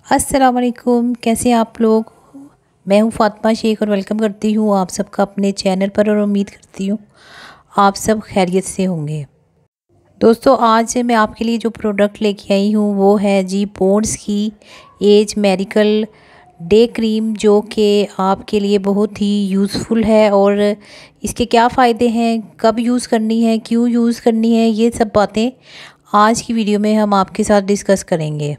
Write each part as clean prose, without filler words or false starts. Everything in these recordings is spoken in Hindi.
अस्सलाम वालेकुम, कैसे हैं आप लोग। मैं हूं फ़ातिमा शेख और वेलकम करती हूं आप सबका अपने चैनल पर और उम्मीद करती हूं आप सब खैरियत से होंगे। दोस्तों, आज मैं आपके लिए जो प्रोडक्ट लेके आई हूं वो है जी पॉन्ड्स की एज मेरिकल डे क्रीम, जो कि आपके लिए बहुत ही यूज़फुल है। और इसके क्या फ़ायदे हैं, कब यूज़ करनी है, क्यों यूज़ करनी है, ये सब बातें आज की वीडियो में हम आपके साथ डिस्कस करेंगे।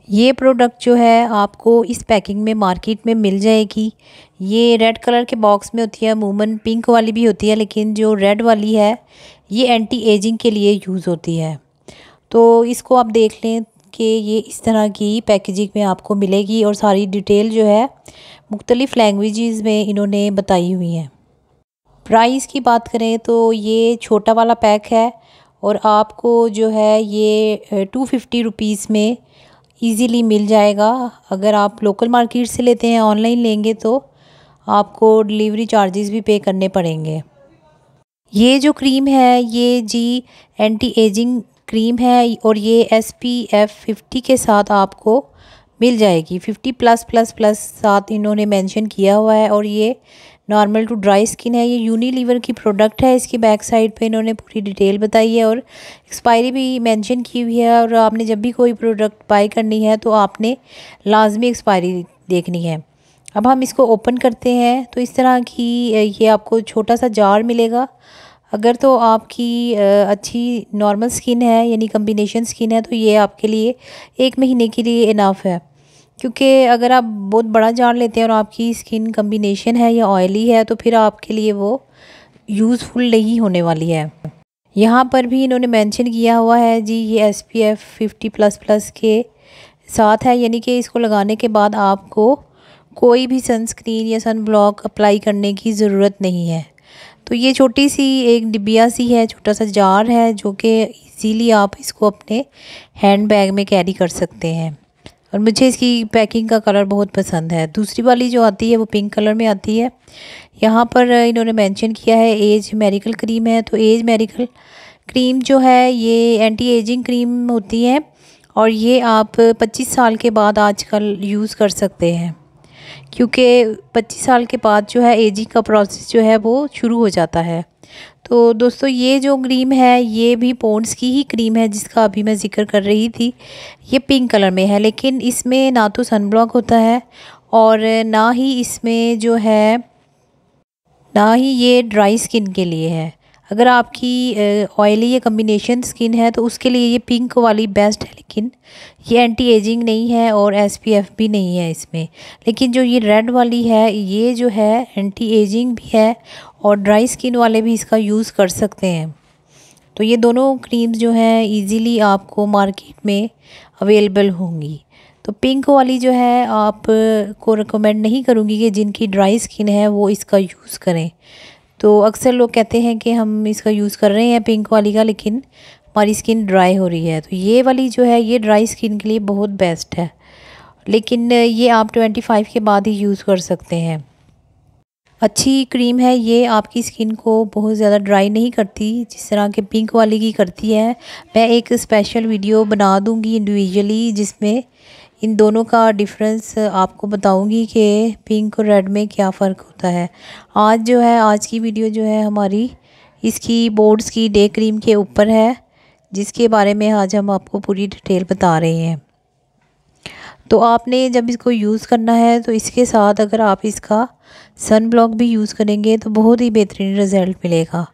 ये प्रोडक्ट जो है आपको इस पैकिंग में मार्केट में मिल जाएगी। ये रेड कलर के बॉक्स में होती है, अमूमन पिंक वाली भी होती है, लेकिन जो रेड वाली है ये एंटी एजिंग के लिए यूज़ होती है। तो इसको आप देख लें कि ये इस तरह की पैकेजिंग में आपको मिलेगी और सारी डिटेल जो है मुख्तलिफ़ लैंग्वेजेस में इन्होंने बताई हुई हैं। प्राइस की बात करें तो ये छोटा वाला पैक है और आपको जो है ये 250 रुपीज़ में इजीली मिल जाएगा। अगर आप लोकल मार्केट से लेते हैं, ऑनलाइन लेंगे तो आपको डिलीवरी चार्जेस भी पे करने पड़ेंगे। ये जो क्रीम है ये जी एंटी एजिंग क्रीम है और ये SPF 50 के साथ आपको मिल जाएगी। 50 प्लस प्लस प्लस साथ इन्होंने मेंशन किया हुआ है। और ये नॉर्मल टू ड्राई स्किन है। ये यूनिलीवर की प्रोडक्ट है। इसकी बैक साइड पे इन्होंने पूरी डिटेल बताई है और एक्सपायरी भी मेंशन की हुई है। और आपने जब भी कोई प्रोडक्ट बाय करनी है तो आपने लाजमी एक्सपायरी देखनी है। अब हम इसको ओपन करते हैं तो इस तरह की ये आपको छोटा सा जार मिलेगा। अगर तो आपकी अच्छी नॉर्मल स्किन है, यानी कम्बिनेशन स्किन है, तो ये आपके लिए 1 महीने के लिए इनफ है। क्योंकि अगर आप बहुत बड़ा जार लेते हैं और आपकी स्किन कम्बिनेशन है या ऑयली है तो फिर आपके लिए वो यूज़फुल नहीं होने वाली है। यहाँ पर भी इन्होंने मेंशन किया हुआ है जी ये SPF 50 प्लस प्लस के साथ है, यानी कि इसको लगाने के बाद आपको कोई भी सनस्क्रीन या सन ब्लॉक अप्लाई करने की ज़रूरत नहीं है। तो ये छोटी सी एक डिबिया सी है, छोटा सा जार है, जो कि इजीली आप इसको अपने हैंड बैग में कैरी कर सकते हैं। और मुझे इसकी पैकिंग का कलर बहुत पसंद है। दूसरी वाली जो आती है वो पिंक कलर में आती है। यहाँ पर इन्होंने मेंशन किया है एज मेरिकल क्रीम है। तो एज मेरिकल क्रीम जो है ये एंटी एजिंग क्रीम होती है और ये आप 25 साल के बाद आजकल यूज़ कर सकते हैं, क्योंकि 25 साल के बाद जो है एजिंग का प्रोसेस जो है वो शुरू हो जाता है। तो दोस्तों, ये जो क्रीम है ये भी पॉन्ड्स की ही क्रीम है जिसका अभी मैं ज़िक्र कर रही थी। ये पिंक कलर में है, लेकिन इसमें ना तो सनब्लॉक होता है और ना ही इसमें जो है, ना ही ये ड्राई स्किन के लिए है। अगर आपकी ऑयली या कम्बिनेशन स्किन है तो उसके लिए ये पिंक वाली बेस्ट है, लेकिन ये एंटी एजिंग नहीं है और SPF भी नहीं है इसमें। लेकिन जो ये रेड वाली है ये जो है एंटी एजिंग भी है और ड्राई स्किन वाले भी इसका यूज़ कर सकते हैं। तो ये दोनों क्रीम्स जो हैं इजीली आपको मार्केट में अवेलेबल होंगी। तो पिंक वाली जो है आप को रिकमेंड नहीं करूँगी कि जिनकी ड्राई स्किन है वो इसका यूज़ करें। तो अक्सर लोग कहते हैं कि हम इसका यूज़ कर रहे हैं पिंक वाली का, लेकिन हमारी स्किन ड्राई हो रही है। तो ये वाली जो है ये ड्राई स्किन के लिए बहुत बेस्ट है, लेकिन ये आप 25 के बाद ही यूज़ कर सकते हैं। अच्छी क्रीम है ये, आपकी स्किन को बहुत ज़्यादा ड्राई नहीं करती जिस तरह के पिंक वाली की करती है। मैं एक स्पेशल वीडियो बना दूंगी इंडिविजुअली जिसमें इन दोनों का डिफरेंस आपको बताऊंगी कि पिंक और रेड में क्या फ़र्क होता है। आज जो है, आज की वीडियो जो है हमारी इसकी पॉन्ड्स की डे क्रीम के ऊपर है, जिसके बारे में आज हम आपको पूरी डिटेल बता रहे हैं। तो आपने जब इसको यूज़ करना है तो इसके साथ अगर आप इसका सन ब्लॉक भी यूज़ करेंगे तो बहुत ही बेहतरीन रिज़ल्ट मिलेगा।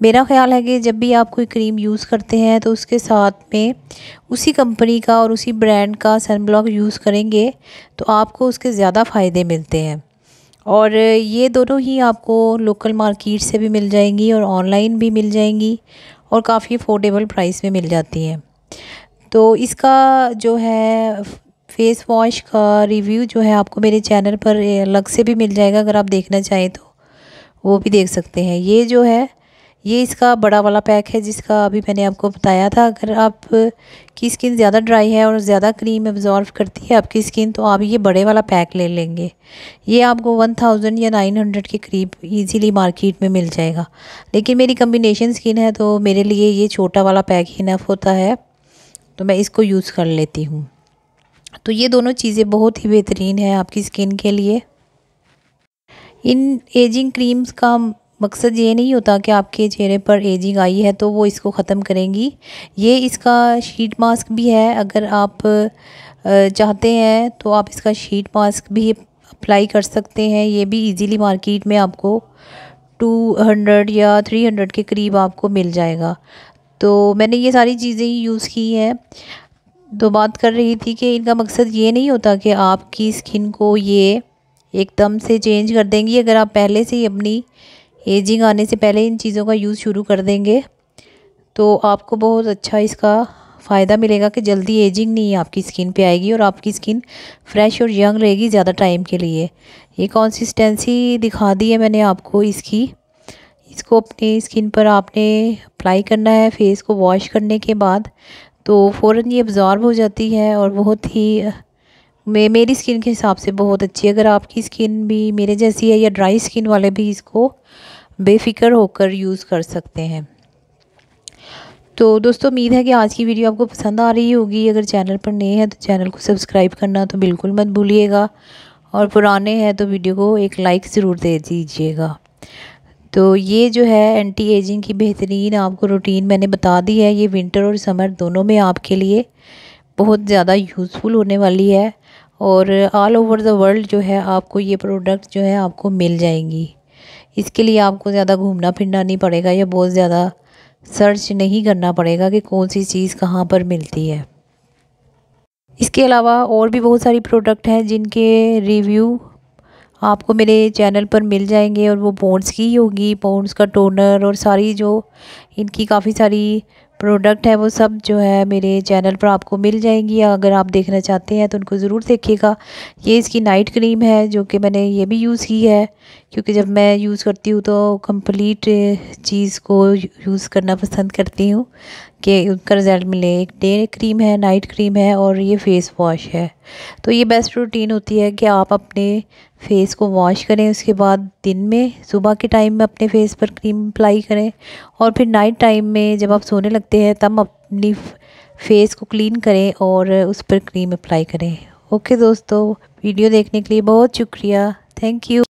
मेरा ख़्याल है कि जब भी आप कोई क्रीम यूज़ करते हैं तो उसके साथ में उसी कंपनी का और उसी ब्रांड का सन ब्लॉक यूज़ करेंगे तो आपको उसके ज़्यादा फ़ायदे मिलते हैं। और ये दोनों ही आपको लोकल मार्केट से भी मिल जाएंगी और ऑनलाइन भी मिल जाएंगी और काफ़ी अफोर्डेबल प्राइस में मिल जाती हैं। तो इसका जो है फेस वॉश का रिव्यू जो है आपको मेरे चैनल पर अलग से भी मिल जाएगा, अगर आप देखना चाहें तो वो भी देख सकते हैं। ये जो है ये इसका बड़ा वाला पैक है जिसका अभी मैंने आपको बताया था। अगर आप की स्किन ज़्यादा ड्राई है और ज़्यादा क्रीम एब्जॉर्व करती है आपकी स्किन तो आप ये बड़े वाला पैक ले लेंगे। ये आपको 1000 या 900 के करीब इजीली मार्केट में मिल जाएगा, लेकिन मेरी कम्बिनेशन स्किन है तो मेरे लिए ये छोटा वाला पैक ही इनफ होता है, तो मैं इसको यूज़ कर लेती हूँ। तो ये दोनों चीज़ें बहुत ही बेहतरीन है आपकी स्किन के लिए। इन एजिंग क्रीम्स का मकसद ये नहीं होता कि आपके चेहरे पर एजिंग आई है तो वो इसको ख़त्म करेंगी। ये इसका शीट मास्क भी है, अगर आप चाहते हैं तो आप इसका शीट मास्क भी अप्लाई कर सकते हैं। ये भी इजीली मार्केट में आपको 200 या 300 के करीब आपको मिल जाएगा। तो मैंने ये सारी चीज़ें यूज़ की हैं। तो बात कर रही थी कि इनका मकसद ये नहीं होता कि आपकी स्किन को ये एकदम से चेंज कर देंगी। अगर आप पहले से ही अपनी एजिंग आने से पहले इन चीज़ों का यूज़ शुरू कर देंगे तो आपको बहुत अच्छा इसका फ़ायदा मिलेगा कि जल्दी एजिंग नहीं आपकी स्किन पे आएगी और आपकी स्किन फ्रेश और यंग रहेगी ज़्यादा टाइम के लिए। ये कंसिस्टेंसी दिखा दी है मैंने आपको इसकी। इसको अपनी स्किन पर आपने अप्लाई करना है फेस को वॉश करने के बाद, तो फ़ौरन ये अब्ज़ॉर्ब हो जाती है और बहुत ही मेरी स्किन के हिसाब से बहुत अच्छी है। अगर आपकी स्किन भी मेरे जैसी है या ड्राई स्किन वाले भी इसको बेफिक्र होकर यूज़ कर सकते हैं। तो दोस्तों उम्मीद है कि आज की वीडियो आपको पसंद आ रही होगी। अगर चैनल पर नए हैं तो चैनल को सब्सक्राइब करना तो बिल्कुल मत भूलिएगा, और पुराने हैं तो वीडियो को एक लाइक ज़रूर दे दीजिएगा। तो ये जो है एंटी एजिंग की बेहतरीन आपको रूटीन मैंने बता दी है। ये विंटर और समर दोनों में आपके लिए बहुत ज़्यादा यूज़फुल होने वाली है, और ऑल ओवर द वर्ल्ड जो है आपको ये प्रोडक्ट जो है आपको मिल जाएंगी। इसके लिए आपको ज़्यादा घूमना फिरना नहीं पड़ेगा या बहुत ज़्यादा सर्च नहीं करना पड़ेगा कि कौन सी चीज़ कहाँ पर मिलती है। इसके अलावा और भी बहुत सारी प्रोडक्ट हैं जिनके रिव्यू आपको मेरे चैनल पर मिल जाएंगे, और वो पॉन्ड्स की ही होगी, पॉन्ड्स का टोनर और सारी जो इनकी काफ़ी सारी प्रोडक्ट है वो सब जो है मेरे चैनल पर आपको मिल जाएंगी। अगर आप देखना चाहते हैं तो उनको ज़रूर देखिएगा। ये इसकी नाइट क्रीम है जो कि मैंने ये भी यूज़ की है, क्योंकि जब मैं यूज़ करती हूँ तो कंप्लीट चीज़ को यूज़ करना पसंद करती हूँ कि उनका रिज़ल्ट मिले। एक डे क्रीम है, नाइट क्रीम है और ये फ़ेस वॉश है। तो ये बेस्ट रूटीन होती है कि आप अपने फेस को वॉश करें, उसके बाद दिन में सुबह के टाइम में अपने फेस पर क्रीम अप्लाई करें, और फिर नाइट टाइम में जब आप सोने लगते हैं तब अपनी फेस को क्लीन करें और उस पर क्रीम अप्लाई करें। ओके दोस्तों, वीडियो देखने के लिए बहुत शुक्रिया। Thank you.